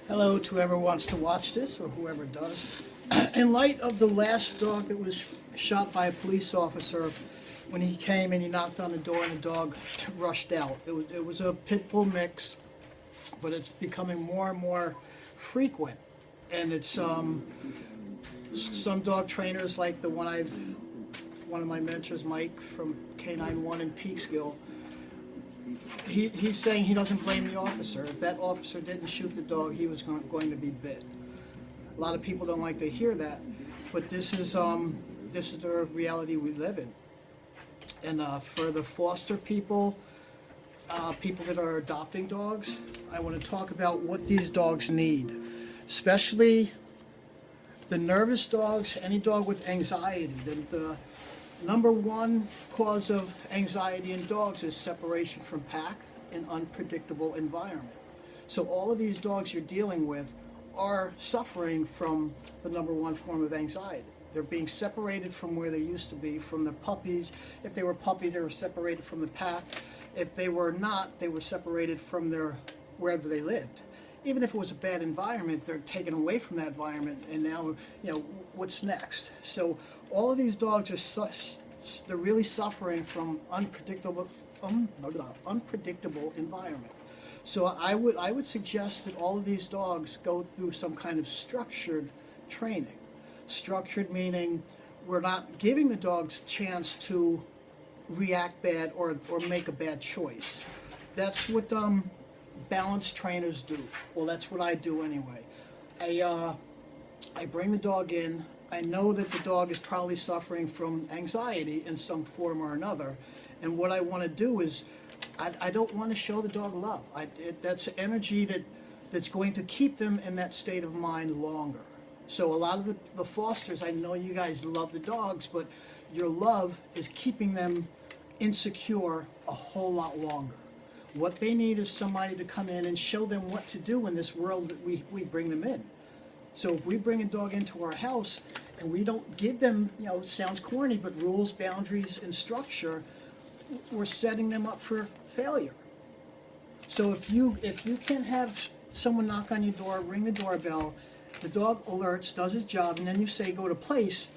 Hello to whoever wants to watch this or whoever does. In light of the last dog that was shot by a police officer, when he came and he knocked on the door and the dog rushed out. It was a pit bull mix, but it's becoming more and more frequent. And it's some dog trainers like the one of my mentors, Mike from K91 in Peekskill, he's saying he doesn't blame the officer. If that officer didn't shoot the dog, he was going to be bit. A lot of people don't like to hear that, but this is the reality we live in. And for the foster people, people that are adopting dogs, I want to talk about what these dogs need, especially the nervous dogs, any dog with anxiety. The number one cause of anxiety in dogs is separation from pack and unpredictable environment. So all of these dogs you're dealing with are suffering from the number one form of anxiety. They're being separated from where they used to be, from their puppies. If they were puppies, they were separated from the pack. If they were not, they were separated from wherever they lived. Even if it was a bad environment, they're taken away from that environment, and now, what's next? So all of these dogs they're really suffering from unpredictable environment. So I would suggest that all of these dogs go through some kind of structured training. Structured meaning we're not giving the dogs chance to react bad or make a bad choice. That's what balanced trainers do. Well, that's what I do anyway. I bring the dog in. I know that the dog is probably suffering from anxiety in some form or another, and what I want to do is I don't want to show the dog love. That's energy that's going to keep them in that state of mind longer. So a lot of the fosters, I know you guys love the dogs, but your love is keeping them insecure a whole lot longer. What they need is somebody to come in and show them what to do in this world that we bring them in. So if we bring a dog into our house and we don't give them, it sounds corny, but rules, boundaries, and structure, we're setting them up for failure. So if you can have someone knock on your door, ring the doorbell, the dog alerts, does his job, and then you say go to place,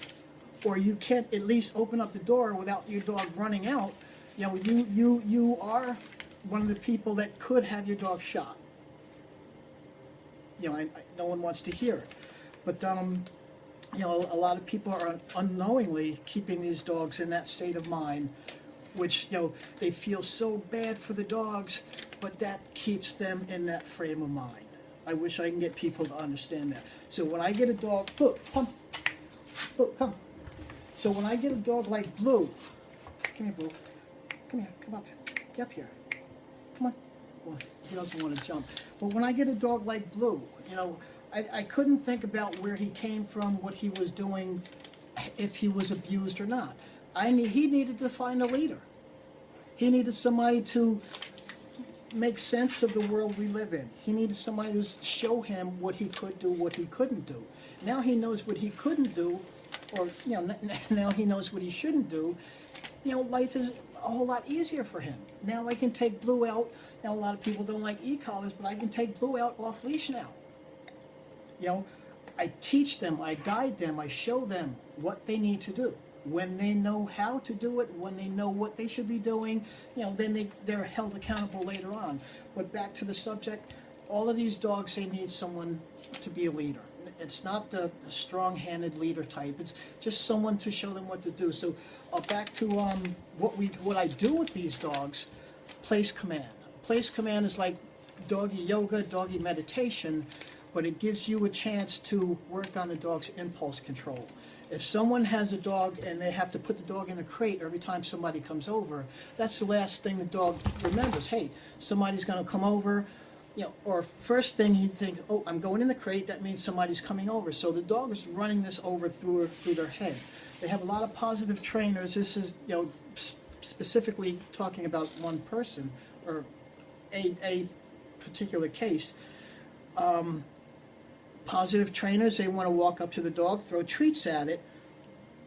or you can't at least open up the door without your dog running out, you are one of the people that could have your dog shot. No one wants to hear it, but a lot of people are unknowingly keeping these dogs in that state of mind, which they feel so bad for the dogs, but that keeps them in that frame of mind. I wish I can get people to understand that. So when I get a dog, come. So when I get a dog like Blue, come here, Blue. Come here, come up, get up here. Come on. Well, he doesn't want to jump. But when I get a dog like Blue, I couldn't think about where he came from, what he was doing, if he was abused or not. He needed to find a leader. He needed somebody to make sense of the world we live in. He needed somebody to show him what he could do, what he couldn't do. Now he knows what he couldn't do, or now he knows what he shouldn't do. Life is a whole lot easier for him. Now I can take Blue out. Now a lot of people don't like e-collars, but I can take Blue out off leash now. I teach them, I guide them, I show them what they need to do. When they know how to do it, when they know what they should be doing, then they're held accountable later on. But back to the subject, all of these dogs, they need someone to be a leader. It's not the strong-handed leader type. It's just someone to show them what to do. So back to what I do with these dogs, place command. Place command is like doggy yoga, doggy meditation, but it gives you a chance to work on the dog's impulse control. If someone has a dog and they have to put the dog in a crate every time somebody comes over, that's the last thing the dog remembers. Hey, somebody's going to come over, or first thing he thinks, oh, I'm going in the crate, that means somebody's coming over. So the dog is running this over through their head. They have a lot of positive trainers. This is, specifically talking about one person or a particular case. Positive trainers, they want to walk up to the dog, throw treats at it,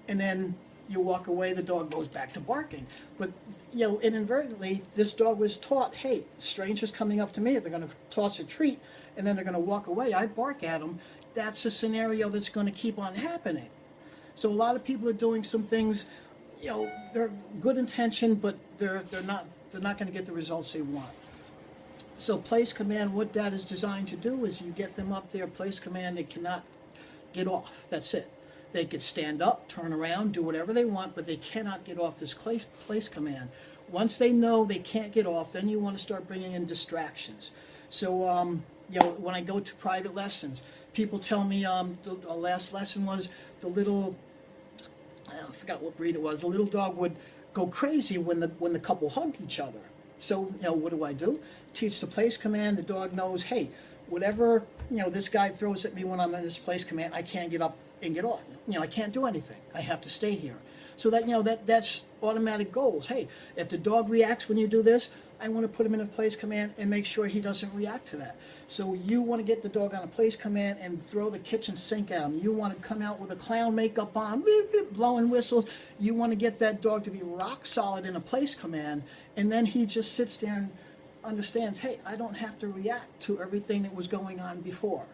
and then You walk away, the dog goes back to barking. But, you know, inadvertently, this dog was taught, hey, strangers coming up to me, they're going to toss a treat, and then they're going to walk away. I bark at them. That's a scenario that's going to keep on happening. So a lot of people are doing some things, you know, they're good intention, but they're not going to get the results they want. So place command, what that is designed to do is you get them up there, place command, they cannot get off. That's it. They could stand up, turn around, do whatever they want, but they cannot get off this place command. Once they know they can't get off, then you want to start bringing in distractions. So, you know, when I go to private lessons, people tell me the last lesson was the little, I forgot what breed it was, the little dog would go crazy when the couple hugged each other. So, you know, what do? Teach the place command. The dog knows, hey, whatever, you know, this guy throws at me when I'm in this place command, I can't get up and get off. You know, I can't do anything. I have to stay here. So that, you know, that's automatic goals. Hey, if the dog reacts when you do this, I want to put him in a place command and make sure he doesn't react to that. So you want to get the dog on a place command and throw the kitchen sink at him. You want to come out with a clown makeup on, blowing whistles. You want to get that dog to be rock solid in a place command, and then he just sits there and understands, hey, I don't have to react to everything that was going on before.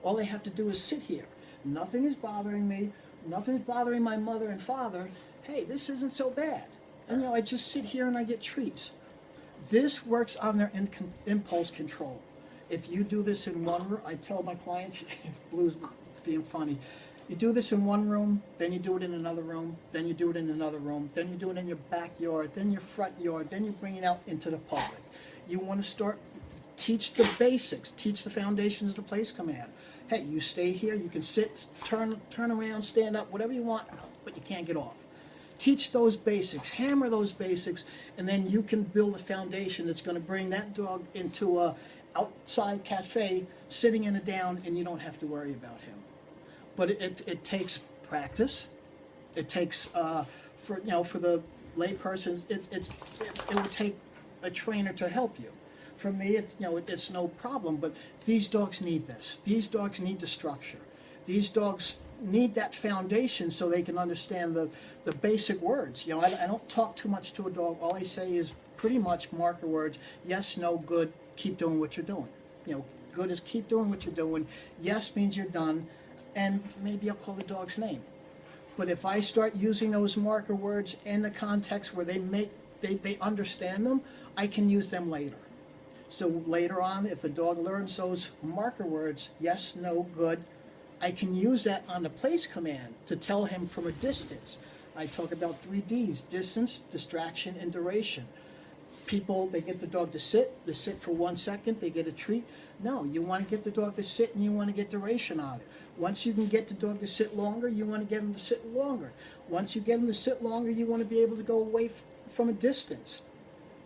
All I have to do is sit here. Nothing is bothering me. Nothing's bothering my mother and father. Hey, this isn't so bad. And, you know, I just sit here and I get treats. This works on their impulse control. If you do this in one room, I tell my clients, Blue's being funny, you do this in one room, then you do it in another room, then you do it in another room, then you do it in your backyard, then your front yard, then you bring it out into the public. You want to start, teach the basics, teach the foundations of the place command. Hey, you stay here, you can sit, turn around, stand up, whatever you want, but you can't get off. Teach those basics, hammer those basics, and then you can build a foundation that's going to bring that dog into a outside cafe, sitting in a down, and you don't have to worry about him. But it takes practice. It takes for the layperson, it would take a trainer to help you. For me, it's no problem. But these dogs need this. These dogs need the structure. These dogs need that foundation so they can understand the basic words. I don't talk too much to a dog. All I say is pretty much marker words. Yes, no, good. Keep doing what you're doing. Good is keep doing what you're doing. Yes means you're done, and maybe I'll call the dog's name. But if I start using those marker words in the context where they understand them, I can use them later. So later on, if the dog learns those marker words, yes, no, good, I can use that on the place command to tell him from a distance. I talk about 3 Ds: distance, distraction, and duration. People, they get the dog to sit. They sit for 1 second, they get a treat. No, you want to get the dog to sit and you want to get duration on it. Once you can get the dog to sit longer, you want to get him to sit longer. Once you get him to sit longer, you want to be able to go away from a distance.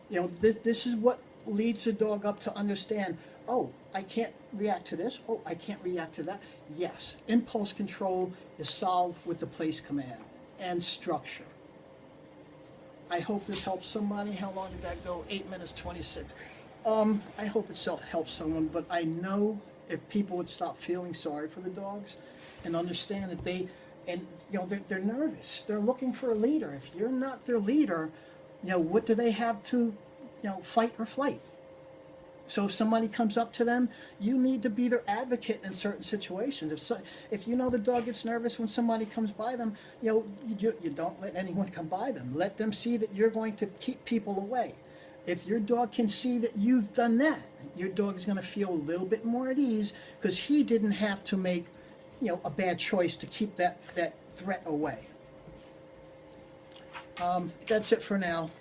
This is what leads the dog up to understand, oh, I can't react to this. Oh, I can't react to that. Yes, impulse control is solved with the place command and structure. I hope this helps somebody. How long did that go? 8 minutes, 26. I hope it helps someone, but I know if people would stop feeling sorry for the dogs and understand that they're nervous. They're looking for a leader. If you're not their leader, what do they have to, fight or flight? So if somebody comes up to them, you need to be their advocate in certain situations. If you know the dog gets nervous when somebody comes by them, you don't let anyone come by them. Let them see that you're going to keep people away. If your dog can see that you've done that, your dog is going to feel a little bit more at ease because he didn't have to make, a bad choice to keep that threat away. That's it for now.